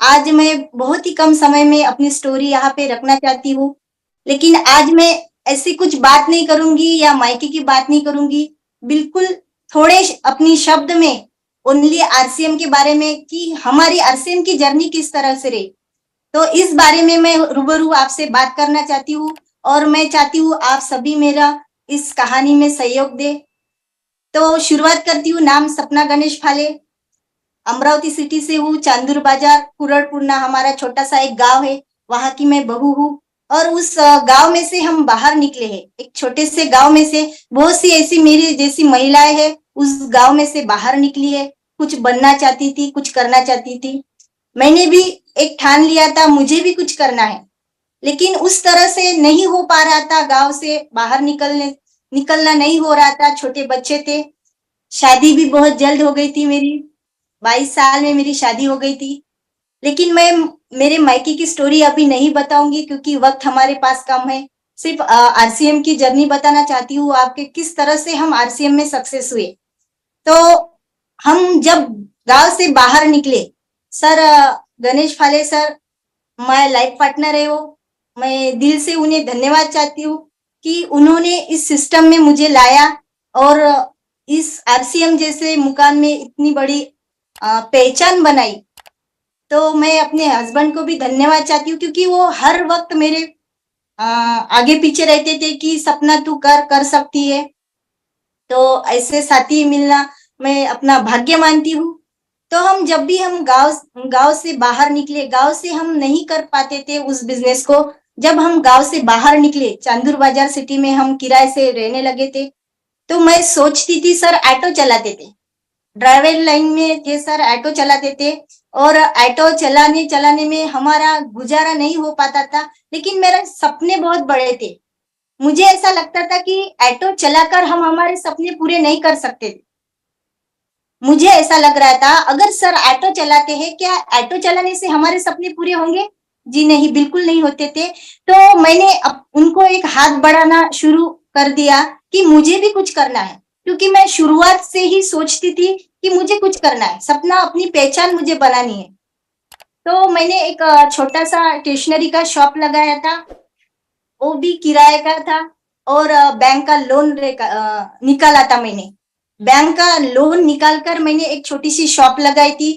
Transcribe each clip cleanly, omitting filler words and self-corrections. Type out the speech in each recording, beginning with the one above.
आज मैं बहुत ही कम समय में अपनी स्टोरी यहाँ पे रखना चाहती हूँ। लेकिन आज मैं ऐसी कुछ बात नहीं करूँगी या मायके की बात नहीं करूँगी। बिल्कुल थोड़े अपनी शब्द में ओनली आरसीएम के बारे में कि हमारी आरसीएम की जर्नी किस तरह से रही। तो इस बारे में मैं रूबरू आपसे बात करना चाहती हूँ और मैं चाहती हूँ आप सभी मेरा इस कहानी में सहयोग दें। तो शुरुआत करती हूँ। नाम सपना गणेश फाले, अमरावती सिटी से हूँ, चांदूर बाजार, कुरड़पुरना हमारा छोटा-सा एक गाँव है, वहाँ की मैं बहू हूँ। और उस गाँव में से हम बाहर निकले हैं। एक छोटे से गाँव में से बहुत सी ऐसी मेरी जैसी महिलाएँ हैं, उस गाँव में से बाहर निकली है। कुछ बनना चाहती थी, कुछ करना चाहती थी। मैंने भी एक ठान लिया था, मुझे भी कुछ करना है। लेकिन उस तरह से नहीं हो पा रहा था, गाँव से बाहर निकलना नहीं हो रहा था, छोटे बच्चे थे। शादी भी बहुत जल्द हो गई थी मेरी, 22 साल में मेरी शादी हो गई थी। लेकिन मैं मेरे मायके की स्टोरी अभी नहीं बताऊँगी क्योंकि वक़्त हमारे पास कम है। सिर्फ़ आरसीएम की जर्नी बताना चाहती हूँ आपके किस तरह से हम आरसीएम में सक्सेस हुए। तो हम जब गाँव से बाहर निकले, सर गणेश फाले सर माय लाइफ पार्टनर है वो। मैं दिल से उन्हें धन्यवाद चाहती हूँ कि उन्होंने इस सिस्टम में मुझे लाया और इस आरसीएम जैसे मुकाम में इतनी बड़ी पहचान बनाई। तो मैं अपने हस्बैंड को भी धन्यवाद चाहती हूँ क्योंकि वो हर वक़्त मेरे आगे पीछे रहते थे कि सपना तू कर सकती है। तो ऐसे साथी मिलना मैं अपना भाग्य मानती हूँ। तो हम जब भी हम गाँव से बाहर निकले, गाँव से हम नहीं कर पाते थे उस बिज़नेस को। जब हम गाँव से बाहर निकले, चांदूर बाजार सिटी में हम किराए से रहने लगे थे, तो मैं सोचती थी सर ऑटो चलाते थे। ड्राइवर लाइन में थे सर, ऑटो चलाते थे और ऑटो चलाने में हमारा गुज़ारा नहीं हो पाता था, लेकिन मेरे सपने बहुत बड़े थे। मुझे ऐसा लगता था कि ऑटो चलाकर हम हमारे सपने पूरे नहीं कर सकते थे। मुझे ऐसा लग रहा था अगर सर ऑटो चलाते हैं, क्या ऑटो चलाने से हमारे सपने पूरे होंगे? जी नहीं, बिल्कुल नहीं होते थे। तो मैंने उनको एक हाथ बढ़ाना शुरू कर दिया कि मुझे भी कुछ करना है, क्योंकि मैं शुरुआत से ही सोचती थी कि मुझे कुछ करना है, सपना अपनी पहचान मुझे बनानी है। तो मैंने एक छोटा-सा स्टेशनरी का शॉप लगाया था, वो भी किराए का था और बैंक का लोन निकाला था मैंने। बैंक का लोन निकाल कर मैंने एक छोटी-सी शॉप लगाई थी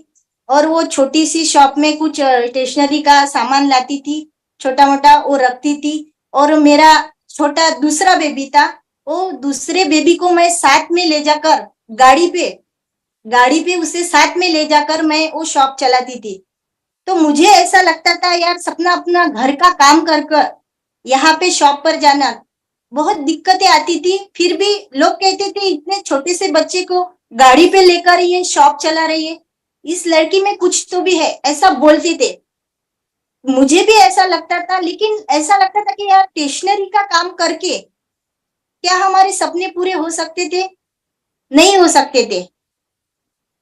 और वो छोटी-सी शॉप में कुछ स्टेशनरी का सामान लाती थी, छोटा-मोटा वो रखती थी और मेरा छोटा दूसरा बेबी था, वो दूसरे बेबी को मैं साथ में ले जाकर गाड़ी पे उसे साथ में ले जाकर मैं वो शॉप चलाती थी। तो मुझे ऐसा लगता था यार सपना अपना घर का काम कर यहाँ पे शॉप पर जाना, बहुत दिक्कतें आती थी, फिर भी लोग कहते थे इतने छोटे से बच्चे को गाड़ी पे लेकर ये शॉप चला रही है, इस लड़की में कुछ तो भी है, ऐसा बोलते थे। मुझे भी ऐसा लगता था लेकिन ऐसा लगता था कि यार स्टेशनरी का काम करके क्या हमारे सपने पूरे हो सकते थे? नहीं हो सकते थे।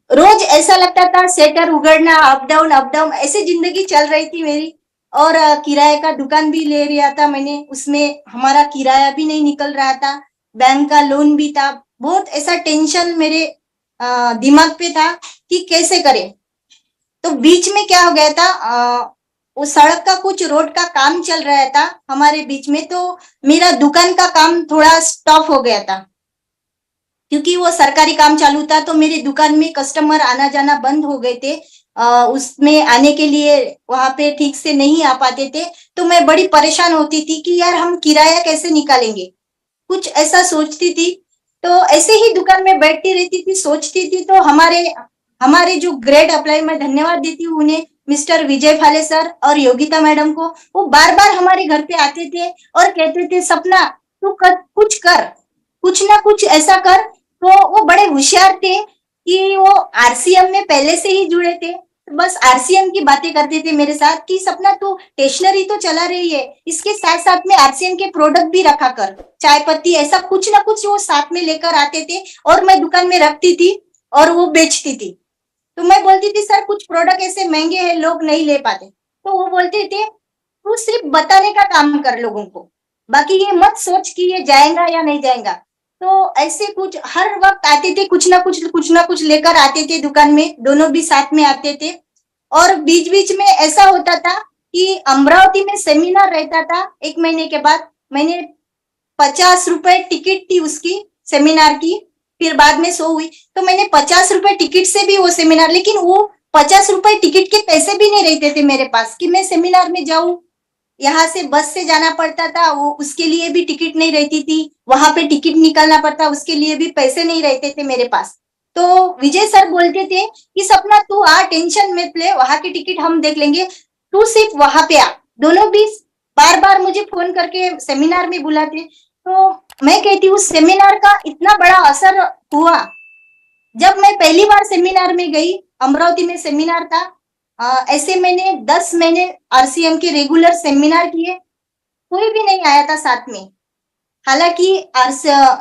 रोज ऐसा लगता था शटर उगड़ना, अप डाउन ऐसे जिंदगी चल रही थी मेरी और किराए का दुकान भी ले लिया था मैंने, उसमें हमारा किराया भी नहीं निकल रहा था, बैंक का लोन भी था, बहुत ऐसा टेंशन मेरे दिमाग पे था कि कैसे करें। तो बीच में क्या हो गया था, वो सड़क का कुछ रोड का काम चल रहा था हमारे बीच में, तो मेरा दुकान का काम थोड़ा स्टॉप हो गया था। क्योंकि वो सरकारी काम चालू था तो मेरी दुकान में कस्टमर आना जाना बंद हो गए थे। उसमें आने के लिए वहां पे ठीक से नहीं आ पाते थे, तो मैं बड़ी परेशान होती थी कि यार हम किराया कैसे निकालेंगे, कुछ ऐसा सोचती थी। तो ऐसे ही दुकान में बैठती रहती थी, सोचती थी। तो हमारे हमारे जो ग्रेड अप्लाई, मैं धन्यवाद देती हूँ उन्हें, मिस्टर विजय फाले सर और योगिता मैडम को। वो बार बार हमारे घर पे आते थे और कहते थे सपना तू कुछ कर, कुछ ना कुछ ऐसा कर। तो वो बड़े होशियार थे कि वो आरसीएम में पहले से ही जुड़े थे, तो बस आरसीएम की बातें करते थे मेरे साथ कि सपना तू स्टेशनरी तो चला रही है, इसके साथ साथ में आरसीएम के प्रोडक्ट भी रखा कर, चाय पत्ती ऐसा कुछ ना कुछ वो साथ में लेकर आते थे और मैं दुकान में रखती थी और वो बेचती थी। तो मैं बोलती थी सर कुछ प्रोडक्ट ऐसे महंगे हैं लोग नहीं ले पाते, तो वो बोलते थे तू सिर्फ बताने का काम कर लोगों को, बाकी ये मत सोच कि ये जाएगा या नहीं जाएगा। तो ऐसे कुछ हर वक्त आते थे, कुछ ना कुछ लेकर आते थे दुकान में, दोनों भी साथ में आते थे। और बीच बीच में ऐसा होता था कि अमरावती में सेमिनार रहता था, 1 महीने के बाद मैंने 50 रुपए टिकट थी उसकी सेमिनार की, फिर बाद में 100 हुई, तो मैंने 50 रुपए टिकट से भी वो सेमिनार, लेकिन वो 50 रुपए टिकट के पैसे भी नहीं रहते थे मेरे पास कि मैं सेमिनार में जाऊं। यहाँ से बस से जाना पड़ता था, वो उसके लिए भी टिकट नहीं रहती थी, वहां पे टिकट निकालना पड़ता, उसके लिए भी पैसे नहीं रहते थे मेरे पास। तो विजय सर बोलते थे कि सपना तू आ, टेंशन मत ले, वहां की टिकट हम देख लेंगे, तू सिर्फ वहां पे आ। दोनों भी बार बार मुझे फोन करके सेमिनार में बुलाते। तो मैं कहती हूँ सेमिनार का इतना बड़ा असर हुआ। जब मैं पहली बार सेमिनार में गई, अमरावती में सेमिनार था, ऐसे मैंने 10 महीने आरसीएम के रेगुलर सेमिनार किए, कोई भी नहीं आया था साथ में। हालांकि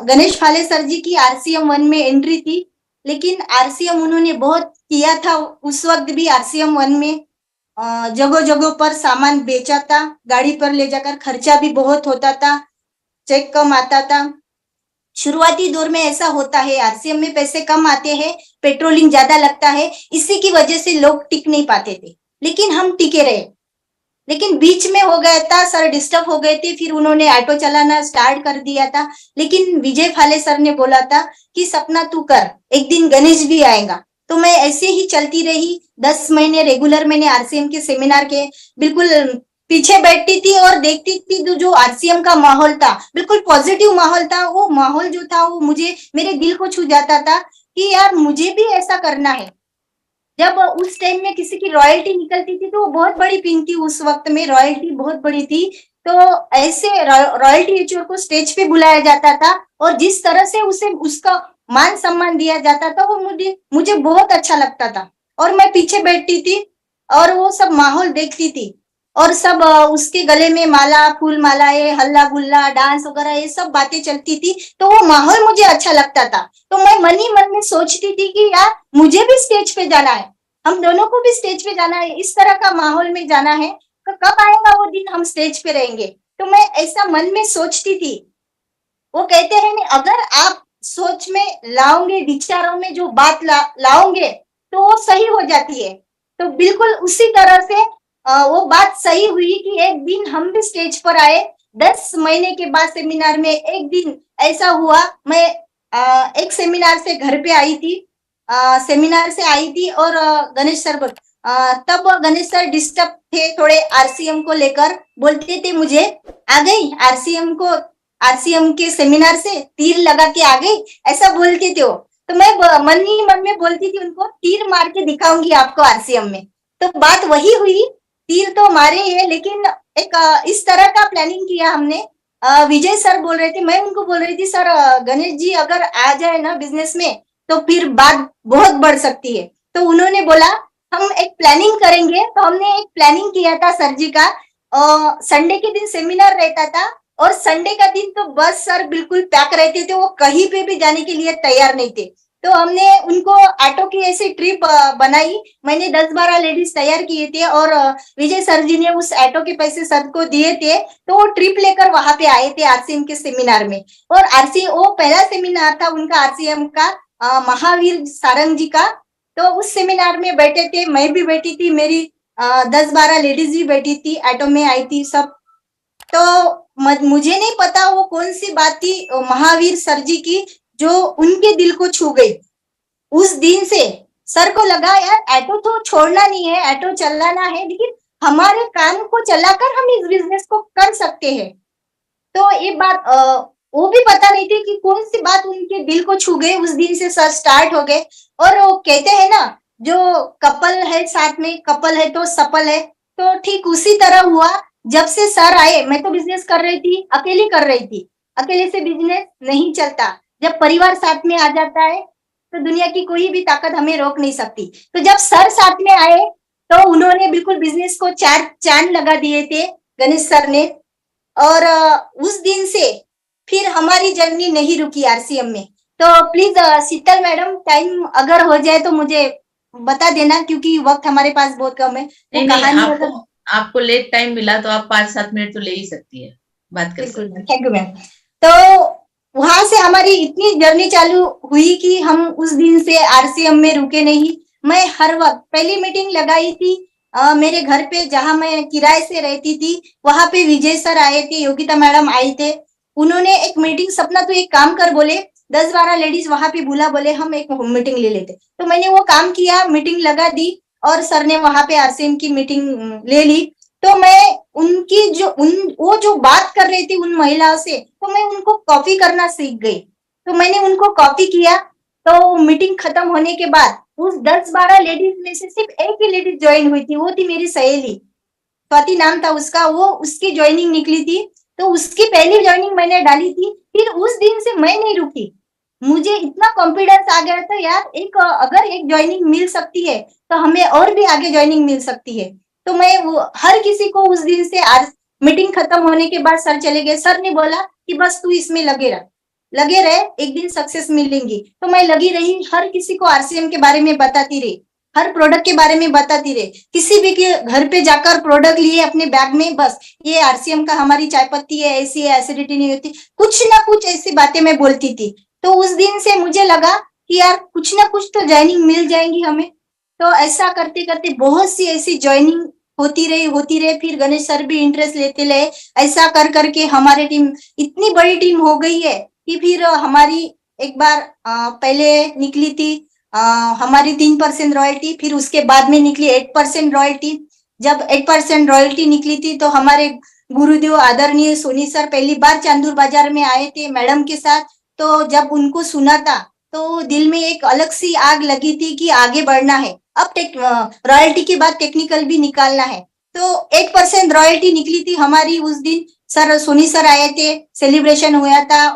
गणेश फाले सर जी की आरसीएम 1 में एंट्री थी, लेकिन आरसीएम उन्होंने बहुत किया था। उस वक्त भी आरसीएम 1 में जगह जगह पर सामान बेचा था, गाड़ी पर ले जाकर, खर्चा भी बहुत होता था, चेक कम आता था। शुरुआती दौर में ऐसा होता है, आरसीएम में पैसे कम आते हैं, पेट्रोलिंग ज्यादा लगता है, इसी की वजह से लोग टिक नहीं पाते थे, लेकिन हम टिके रहे। लेकिन बीच में हो गया था, सर डिस्टर्ब हो गए थे, फिर उन्होंने ऑटो चलाना स्टार्ट कर दिया था। लेकिन विजय फाले सर ने बोला था कि सपना तू कर, एक दिन गणेश भी आएगा। तो मैं ऐसे ही चलती रही, 10 महीने रेगुलर मैंने आरसीएम के सेमिनार के, बिल्कुल पीछे बैठती थी और देखती थी। जो आरसीएम का माहौल था, बिल्कुल पॉजिटिव माहौल था। वो माहौल जो था वो मुझे, मेरे दिल को छू जाता था कि यार मुझे भी ऐसा करना है। जब उस टाइम में किसी की रॉयल्टी निकलती थी तो वो बहुत बड़ी पिन थी, उस वक्त में रॉयल्टी बहुत बड़ी थी। तो ऐसे रॉयल्टी एचओर को स्टेज पे बुलाया जाता था और जिस तरह से उसे उसका मान सम्मान दिया जाता था, वो मुझे बहुत अच्छा लगता था। और मैं पीछे बैठती थी और वो सब माहौल देखती थी, और सब उसके गले में माला, फूल मालाएं, हल्ला गुल्ला, डांस वगैरह, ये सब बातें चलती थी। तो वो माहौल मुझे अच्छा लगता था। तो मैं मन ही मन में सोचती थी कि यार मुझे भी स्टेज पे जाना है, हम दोनों को भी स्टेज पे जाना है, इस तरह का माहौल में जाना है। तो कब आएगा वो दिन हम स्टेज पे रहेंगे? तो मैं ऐसा मन में सोचती थी। वो कहते हैं नहीं, अगर आप सोच में लाओगे, विचारों में जो बात लाओगे तो वो सही हो जाती है। तो बिल्कुल उसी तरह से वो बात सही हुई कि एक दिन हम भी स्टेज पर आए। 10 महीने के बाद सेमिनार में एक दिन ऐसा हुआ, मैं एक सेमिनार से घर पे आई थी, सेमिनार से आई थी और गणेश सर तब गणेश सर डिस्टर्ब थे थोड़े आरसीएम को लेकर, बोलते थे मुझे, आ गई आरसीएम के सेमिनार से तीर लगा के आ गई, ऐसा बोलते थे वो। तो मैं मन ही मन में बोलती थी उनको, तीर मार के दिखाऊंगी आपको आरसीएम में। तो बात वही हुई, तीर तो मारे है, लेकिन एक इस तरह का प्लानिंग किया हमने। विजय सर बोल रहे थे, मैं उनको बोल रही थी, सर गणेश जी अगर आ जाए ना बिजनेस में तो फिर बात बहुत बढ़ सकती है। तो उन्होंने बोला हम एक प्लानिंग करेंगे। तो हमने एक प्लानिंग किया था सर जी का। संडे के दिन सेमिनार रहता था और संडे का दिन तो बस सर बिल्कुल पैक रहते थे, वो कहीं पे भी जाने के लिए तैयार नहीं थे। तो हमने उनको ऑटो की ऐसी ट्रिप बनाई, मैंने 10-12 लेडीज तैयार किए थे और विजय सर जी ने उस ऑटो के पैसे सबको दिए थे। तो वो ट्रिप लेकर वहां पे आए थे आरसीएम के सेमिनार में। और वो पहला सेमिनार था उनका आरसीएम का, महावीर सारंग जी का। तो उस सेमिनार में बैठे थे, मैं भी बैठी थी, मेरी 10-12 लेडीज भी बैठी थी, ऑटो में आई थी सब। तो मुझे नहीं पता वो कौन सी बात थी महावीर सर जी की जो उनके दिल को छू गई। उस दिन से सर को लगा यार ऑटो तो छोड़ना नहीं है, ऑटो चलाना है, लेकिन हमारे काम को चलाकर हम इस बिजनेस को कर सकते हैं। तो ये बात वो भी पता नहीं थी कि कौन सी बात उनके दिल को छू गई। उस दिन से सर स्टार्ट हो गए। और वो कहते हैं ना, जो कपल है साथ में, कपल है तो सफल है। तो ठीक उसी तरह हुआ। जब से सर आए, मैं तो बिजनेस कर रही थी, अकेली कर रही थी, अकेले से बिजनेस नहीं चलता। जब परिवार साथ में आ जाता है तो दुनिया की कोई भी ताकत हमें रोक नहीं सकती। तो जब सर साथ में आए तो उन्होंने बिल्कुल बिजनेस को चार चांद लगा दिए थे, गणेश सर ने। और उस दिन से फिर हमारी जर्नी नहीं रुकी आरसीएम में। तो प्लीज शीतल मैडम, टाइम अगर हो जाए तो मुझे बता देना, क्योंकि वक्त हमारे पास बहुत कम है। नहीं, आपको लेट टाइम मिला तो आप 5-7 मिनट तो ले ही सकती है, बात कर सकते हैं। Thank you ma'am. तो वहां से हमारी इतनी जर्नी चालू हुई कि हम उस दिन से आरसीएम में रुके नहीं। मैं हर वक्त पहली मीटिंग लगाई थी मेरे घर पे, जहां मैं किराए से रहती थी, वहां पे विजय सर आए थे, योगिता मैडम आए थे। उन्होंने एक मीटिंग, सपना तो एक काम कर बोले, 10-12 लेडीज वहां पे बुला, बोले हम एक मीटिंग ले लेते। तो मैंने वो काम किया, मीटिंग लगा दी और सर ने वहां पे आरसीएम की मीटिंग ले ली। तो मैं उनकी वो जो बात कर रही थी उन महिलाओं से, तो मैं उनको कॉपी करना सीख गई। तो मैंने उनको कॉपी किया। तो मीटिंग खत्म होने के बाद उस 10-12 लेडीज में से सिर्फ एक ही लेडीज ज्वाइन हुई थी, वो थी मेरी सहेली, स्वाति नाम था उसका, वो उसकी ज्वाइनिंग निकली थी। तो उसकी पहली ज्वाइनिंग मैंने डाली थी। फिर उस दिन से मैं नहीं रुकी, मुझे इतना कॉन्फिडेंस आ गया था यार, अगर एक ज्वाइनिंग मिल सकती है तो हमें और भी आगे ज्वाइनिंग मिल सकती है। तो मैं वो हर किसी को उस दिन से, आज मीटिंग खत्म होने के बाद सर चले गए, सर ने बोला कि बस तू इसमें लगे रहे, एक दिन सक्सेस मिलेंगी। तो मैं लगी रही, हर किसी को आरसीएम के बारे में बताती रही, हर प्रोडक्ट के बारे में बताती रहे, किसी भी के घर पे जाकर प्रोडक्ट लिए अपने बैग में, बस ये आरसीएम का हमारी चाय पत्ती है, ऐसी है, एसिडिटी नहीं होती, कुछ ना कुछ ऐसी बातें मैं बोलती थी। तो उस दिन से मुझे लगा कि यार कुछ ना कुछ तो ज्वाइनिंग मिल जाएंगी हमें। तो ऐसा करते करते बहुत सी ऐसी ज्वाइनिंग होती रही। फिर गणेश सर भी इंटरेस्ट लेते रहे। ऐसा कर करके हमारी टीम इतनी बड़ी टीम हो गई है कि फिर हमारी एक बार पहले निकली थी हमारी 3% रॉयल्टी, फिर उसके बाद में निकली 8% रॉयल्टी। जब 8% रॉयल्टी निकली थी तो हमारे गुरुदेव आदरणीय सोनी सर पहली बार चांदूर बाजार में आए थे मैडम के साथ। तो जब उनको सुना था तो दिल में एक अलग सी आग लगी थी कि आगे बढ़ना है, अब रॉयल्टी के बाद टेक्निकल भी निकालना है। तो 8% रॉयल्टी निकली थी हमारी उस दिन। सर सोनी सर आए थे, सेलिब्रेशन हुआ था,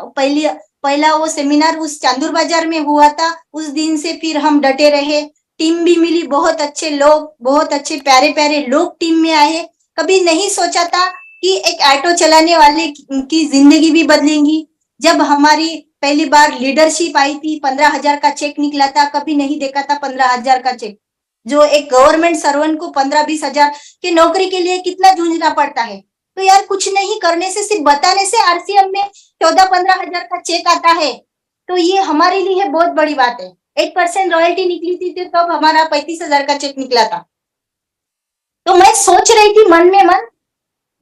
पहला वो सेमिनार उस चांदूर बाजार में हुआ था। उस दिन से फिर हम डटे रहे, टीम भी मिली, बहुत अच्छे लोग, बहुत अच्छे प्यारे प्यारे लोग टीम में आए। कभी नहीं सोचा था कि एक ऑटो चलाने वाले की जिंदगी भी बदलेंगी। जब हमारी पहली बार लीडरशिप आई थी, 15,000 का चेक निकला था, कभी नहीं देखा था 15,000 का चेक। जो एक गवर्नमेंट सर्वेंट को 15-20 हजार की नौकरी के लिए कितना जूझना पड़ता है। तो यार कुछ नहीं करने से, सिर्फ बताने से आरसीएम में 14-15 हजार का चेक आता है, तो ये हमारे लिए बहुत बड़ी बात है। 8% रॉयल्टी निकली थी तो तब हमारा 35,000 का चेक निकला था। तो मैं सोच रही थी मन में मन,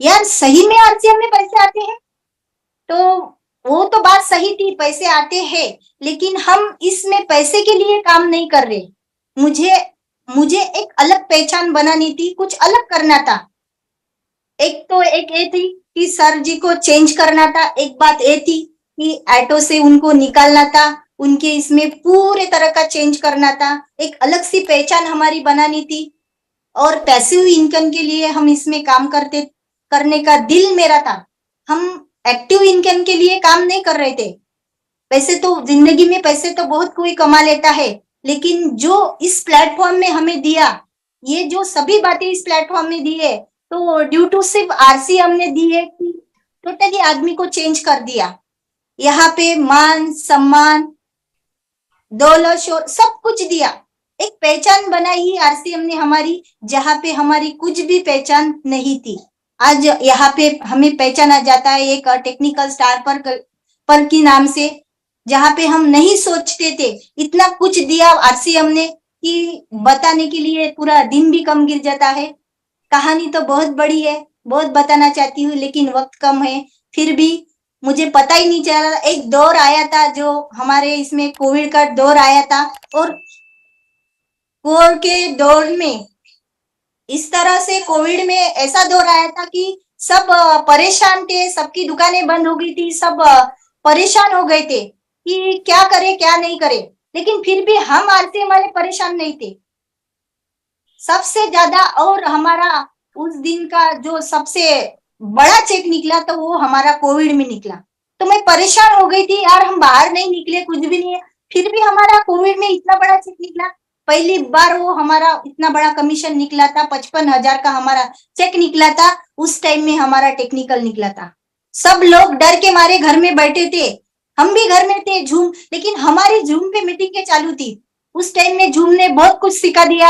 यार सही में आरसीएम में पैसे आते हैं? तो वो तो बात सही थी, पैसे आते हैं, लेकिन हम इसमें पैसे के लिए काम नहीं कर रहे। मुझे मुझे एक अलग पहचान बनानी थी, कुछ अलग करना था। एक ये थी कि सर जी को चेंज करना था, एक बात ये थी कि ऑटो से उनको निकालना था, उनके इसमें पूरे तरह का चेंज करना था, एक अलग सी पहचान हमारी बनानी थी। और पैसिव इनकम के लिए हम इसमें काम करने का दिल मेरा था। हम एक्टिव इनकम के लिए काम नहीं कर रहे थे। वैसे तो जिंदगी में पैसे तो बहुत कोई कमा लेता है, लेकिन जो इस प्लेटफॉर्म में हमें दिया, ये जो सभी बातें इस प्लेटफॉर्म में दी है, तो ड्यू टू सिर्फ आरसी हमने दी है कि टोटली आदमी को चेंज कर दिया। यहाँ पे मान सम्मान, दौलत, शोहरत, सब कुछ दिया। एक पहचान बनाई आरसीएम ने हमारी, जहाँ पे हमारी कुछ भी पहचान नहीं थी। आज यहाँ पे हमें पहचाना जाता है एक टेक्निकल स्टार पर की नाम से, जहाँ पे हम नहीं सोचते थे। इतना कुछ दिया आरसीएम ने कि बताने के लिए पूरा दिन भी कम गिर जाता है। कहानी तो बहुत बड़ी है, बहुत बताना चाहती हूँ, लेकिन वक्त कम है। फिर भी मुझे पता ही नहीं चला, एक दौर आया था जो हमारे इसमें कोविड का दौर आया था, और कोविड के दौर में इस तरह से कोविड में ऐसा दौर आया था कि सब परेशान थे, सबकी दुकानें बंद हो गई थी, सब परेशान हो गए थे कि क्या करे क्या नहीं करे। लेकिन फिर भी हम आरसीएम वाले परेशान नहीं थे सबसे ज्यादा। और हमारा उस दिन का जो सबसे बड़ा चेक निकला तो वो हमारा कोविड में निकला। तो मैं परेशान हो गई थी यार, हम बाहर नहीं निकले, कुछ भी नहीं है, फिर भी हमारा कोविड में इतना बड़ा चेक निकला। पहली बार वो हमारा इतना बड़ा कमीशन निकला था, 55,000 का हमारा चेक निकला था। उस टाइम में हमारा टेक्निकल निकला था। सब लोग डर के मारे घर में बैठे थे, हम भी घर में थे। जूम, लेकिन हमारी जूम पे मीटिंग चालू थी। उस टाइम में जूम ने बहुत कुछ सिखा दिया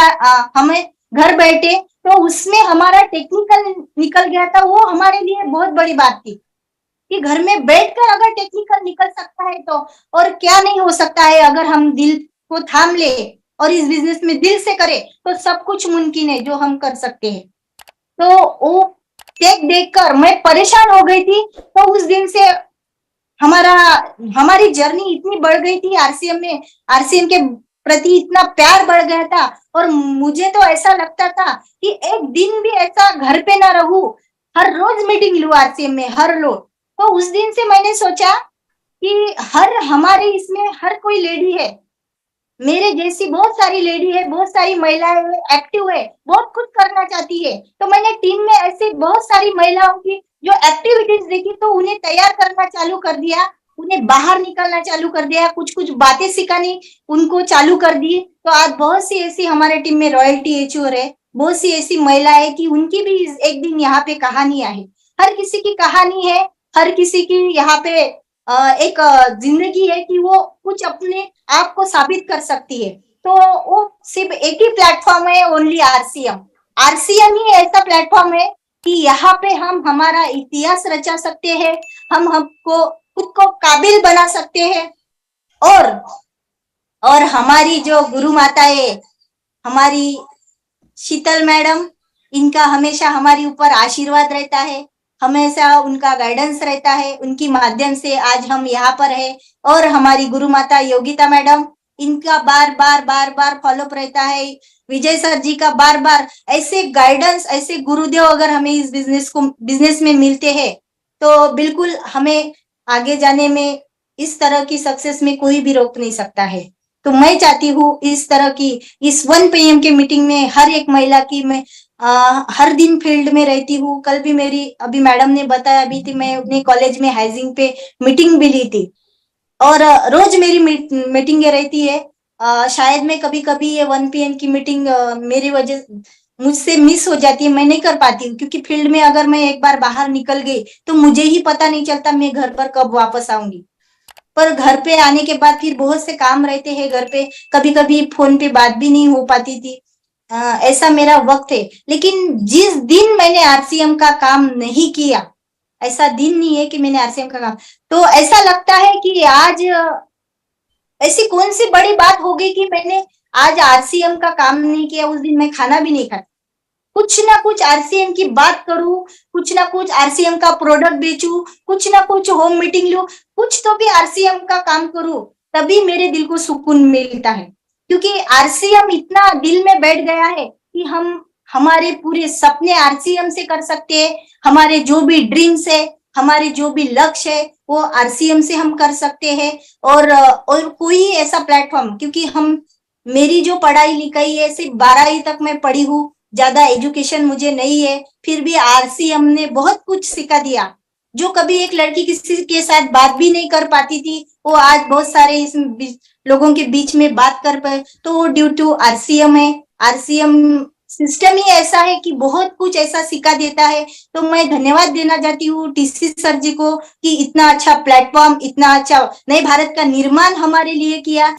हमें घर बैठे। तो उसमें हमारा टेक्निकल निकल गया था, वो हमारे लिए बहुत बड़ी बात थी कि घर में बैठकर अगर टेक्निकल निकल सकता है तो और क्या नहीं हो सकता है, अगर हम दिल को थाम ले और इस बिजनेस में दिल से करे तो सब कुछ मुमकिन है जो हम कर सकते हैं। तो वो केक देखकर मैं परेशान हो गई थी। तो उस दिन से हमारी जर्नी इतनी बढ़ गई थी आरसीएम में, आरसीएम के प्रति इतना प्यार बढ़ गया था। और मुझे तो ऐसा लगता था कि एक दिन भी ऐसा घर पे ना रहूं, हर रोज मीटिंग लूं आरसीएम में, हर रोज। तो उस दिन से मैंने सोचा कि हमारे इसमें हर कोई लेडी है, मेरे जैसी बहुत सारी लेडी है, बहुत सारी महिलाएं एक्टिव है, बहुत कुछ करना चाहती है। तो मैंने टीम में ऐसे बहुत सारी महिलाओं की जो एक्टिविटीज देखी तो उन्हें तैयार करना चालू कर दिया, उन्हें बाहर निकलना चालू कर दिया, कुछ कुछ बातें सिखानी उनको चालू कर दी। तो आज बहुत सी ऐसी हमारे टीम में रॉयल्टी एचओर है, बहुत सी ऐसी महिलाएं कि उनकी भी एक दिन यहाँ पे कहानियां है। हर किसी की कहानी है, हर किसी की यहाँ पे एक जिंदगी है कि वो कुछ अपने आप को साबित कर सकती है। तो वो सिर्फ एक ही प्लेटफॉर्म है, ओनली आरसीएम। आरसीएम ही ऐसा प्लेटफॉर्म है कि यहाँ पे हम हमारा इतिहास रचा सकते हैं, हम हमको खुद को काबिल बना सकते हैं। और हमारी जो गुरु माता है, हमारी शीतल मैडम, इनका हमेशा हमारे ऊपर आशीर्वाद रहता है, हमेशा उनका गाइडेंस रहता है, उनकी माध्यम से आज हम यहाँ पर है। और हमारी गुरु माता योगिता मैडम, इनका बार बार फॉलोअप रहता है, विजय सर जी का बार बार ऐसे गाइडेंस, ऐसे गुरुदेव अगर हमें इस बिजनेस में मिलते हैं तो बिल्कुल हमें आगे जाने में, इस तरह की सक्सेस में कोई भी रोक नहीं सकता है। तो मैं चाहती हूँ इस तरह की इस 1 PM के मीटिंग में हर एक महिला की मैं हर दिन फील्ड में रहती हूँ। कल भी मेरी अभी मैडम ने बताया अभी थी, मैं अपने कॉलेज में हाइजिंग पे मीटिंग भी ली थी और रोज मेरी मीटिंगें रहती है। शायद मैं कभी कभी ये 1 PM की मीटिंग मेरी वजह मुझसे मिस हो जाती है, मैं नहीं कर पाती हूँ क्योंकि फील्ड में अगर मैं एक बार बाहर निकल गई तो मुझे ही पता नहीं चलता मैं घर पर कब वापस आऊंगी। पर घर पे आने के बाद फिर बहुत से काम रहते हैं घर पे, कभी कभी फोन पे बात भी नहीं हो पाती थी। ऐसा मेरा वक्त है। लेकिन जिस दिन मैंने आरसीएम का काम नहीं किया, ऐसा दिन नहीं है कि मैंने आरसीएम का काम, तो ऐसा लगता है कि आज ऐसी कौन सी बड़ी बात हो गई कि मैंने आज आरसीएम का काम नहीं किया, उस दिन मैं खाना भी नहीं खाती। कुछ ना कुछ आरसीएम की बात करूं, कुछ ना कुछ आरसीएम का प्रोडक्ट बेचूं, कुछ ना कुछ होम मीटिंग लूं, कुछ तो भी आरसीएम का काम करूं, तभी मेरे दिल को सुकून मिलता है। क्योंकि आरसीएम इतना दिल में बैठ गया है कि हम हमारे पूरे सपने आरसीएम से कर सकते हैं, हमारे जो भी ड्रीम्स है, हमारे जो भी लक्ष्य है वो आरसीएम से हम कर सकते हैं। और कोई ऐसा प्लेटफॉर्म, क्योंकि हम मेरी जो पढ़ाई लिखाई है सिर्फ 12वीं तक मैं पढ़ी हूँ, ज्यादा एजुकेशन मुझे नहीं है, फिर भी आरसीएम ने बहुत कुछ सिखा दिया। जो कभी एक लड़की किसी के साथ बात भी नहीं कर पाती थी, वो आज बहुत सारे इस लोगों के बीच में बात कर पाए, तो वो ड्यू टू आरसीएम है। आरसीएम सिस्टम ही ऐसा है कि बहुत कुछ ऐसा सिखा देता है। तो मैं धन्यवाद देना चाहती हूँ टीसी सर जी को कि इतना अच्छा प्लेटफॉर्म, इतना अच्छा नए भारत का निर्माण हमारे लिए किया।